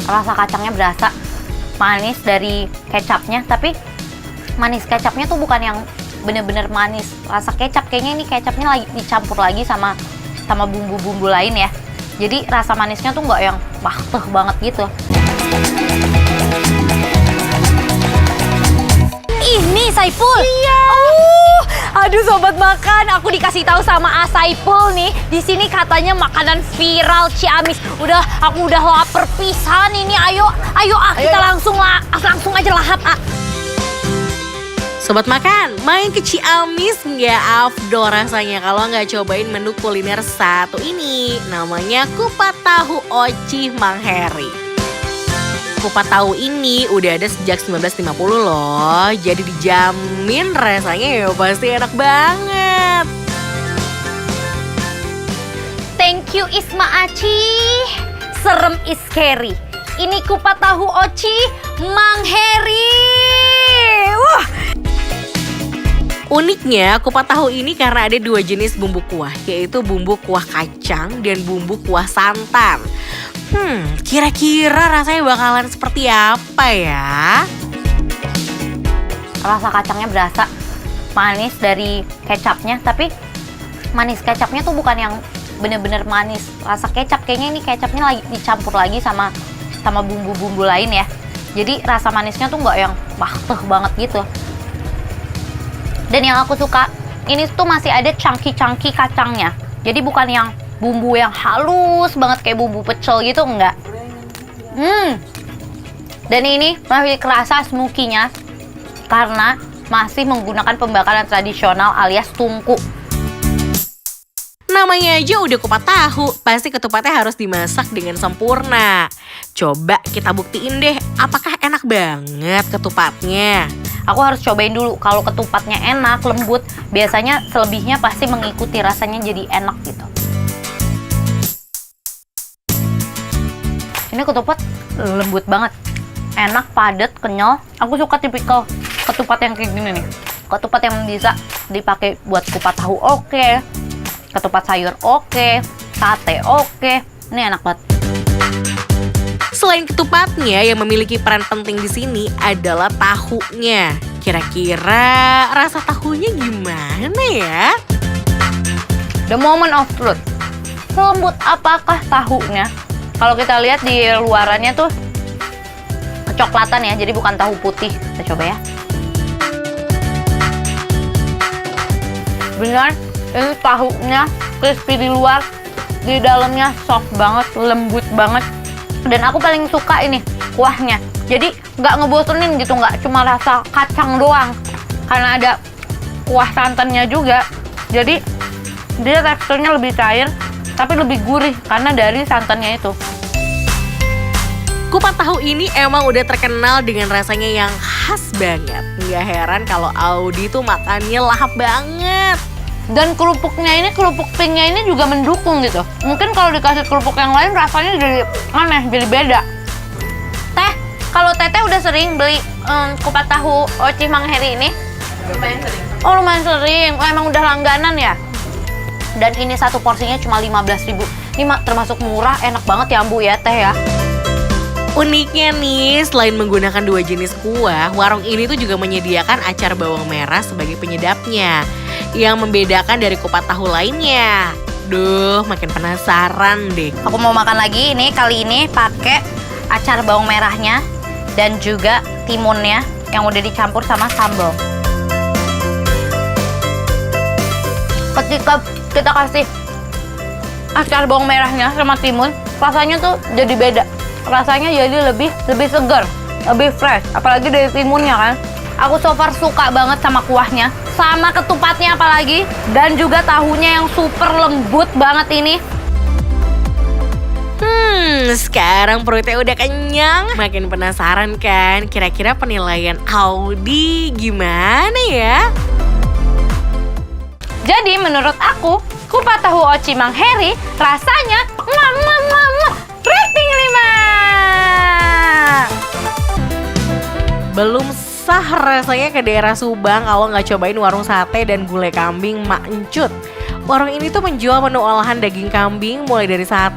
rasa kacangnya berasa manis dari kecapnya, tapi manis kecapnya tuh bukan yang bener-bener manis rasa kecap. Kayaknya ini kecapnya lagi dicampur lagi sama bumbu-bumbu lain ya. Jadi rasa manisnya tuh nggak yang pahteh banget gitu. Ini Saiful. Iya. Aduh sobat makan, aku dikasih tahu sama Saiful nih. Di sini katanya makanan viral Ciamis. Aku udah lapar pisan ini. Ayo kita langsung aja lahap. Sobat makan, main ke Ciamis nggak afdol rasanya kalau nggak cobain menu kuliner satu ini. Namanya Kupat Tahu Oci Mang Heri. Kupat tahu ini udah ada sejak 1950 loh. Jadi dijamin rasanya ya pasti enak banget. Thank you Isma Aci. Serem is scary. Ini Kupat Tahu Oci Mang Heri. Wah. Uniknya kupat tahu ini karena ada dua jenis bumbu kuah, yaitu bumbu kuah kacang dan bumbu kuah santan. Kira-kira rasanya bakalan seperti apa ya? Rasa kacangnya berasa manis dari kecapnya, tapi manis kecapnya tuh bukan yang bener-bener manis rasa kecap. Kayaknya ini kecapnya lagi dicampur lagi sama bumbu-bumbu lain ya. Jadi rasa manisnya tuh nggak yang pahteh banget gitu. Dan yang aku suka, ini tuh masih ada chunky kacangnya. Jadi bukan yang bumbu yang halus banget kayak bumbu pecel gitu, enggak. Dan ini masih kerasa smoky-nya karena masih menggunakan pembakaran tradisional alias tungku. Namanya aja udah kupat tahu, pasti ketupatnya harus dimasak dengan sempurna. Coba kita buktiin deh, apakah enak banget ketupatnya. Aku harus cobain dulu, kalau ketupatnya enak, lembut, biasanya selebihnya pasti mengikuti rasanya jadi enak gitu. Ini ketupat lembut banget, enak, padat, kenyal. Aku suka tipikal ketupat yang kayak gini nih. Ketupat yang bisa dipakai buat kupat tahu oke, ketupat sayur oke, sate oke. Ini enak banget. Selain ketupatnya, yang memiliki peran penting di sini adalah tahunya. Kira-kira rasa tahunya gimana ya? The moment of truth. Selembut apakah tahunya? Kalau kita lihat di luarannya tuh kecoklatan ya, jadi bukan tahu putih. Kita coba ya. Benar, ini tahunya crispy di luar, di dalamnya soft banget, lembut banget. Dan aku paling suka ini kuahnya. Jadi nggak ngebosenin gitu, nggak cuma rasa kacang doang. Karena ada kuah santannya juga. Jadi dia teksturnya lebih cair, tapi lebih gurih karena dari santannya itu. Kupat tahu ini emang udah terkenal dengan rasanya yang khas banget. Nggak heran kalau Audi tuh makannya lahap banget. Dan kerupuk pinknya ini juga mendukung gitu. Mungkin kalau dikasih kerupuk yang lain rasanya jadi aneh, jadi beda. Teh, kalau Teteh udah sering beli kupat tahu Oci Mang Heri ini? Lumayan sering. Oh lumayan sering, emang udah langganan ya? Dan ini satu porsinya cuma 15.000. Ini termasuk murah, enak banget ya Bu ya Teh ya. Uniknya nih, selain menggunakan dua jenis kuah, warung ini tuh juga menyediakan acar bawang merah sebagai penyedapnya, yang membedakan dari kupat tahu lainnya. Duh, makin penasaran deh. Aku mau makan lagi ini, kali ini pakai acar bawang merahnya dan juga timunnya yang udah dicampur sama sambal. Ketika kita kasih acar bawang merahnya sama timun, rasanya tuh jadi beda. Rasanya jadi lebih segar, lebih fresh, apalagi dari timunnya kan. Aku so far suka banget sama kuahnya, sama ketupatnya apalagi, dan juga tahunya yang super lembut banget ini. Sekarang perutnya udah kenyang, makin penasaran kan kira-kira penilaian Audi gimana ya? Jadi menurut aku, kupat tahu Oci Mang Heri rasanya rating 5. Belum sah rasanya ke daerah Subang kalau nggak cobain warung sate dan gulai kambing Mak Encut. Warung ini tuh menjual menu olahan daging kambing mulai dari sate,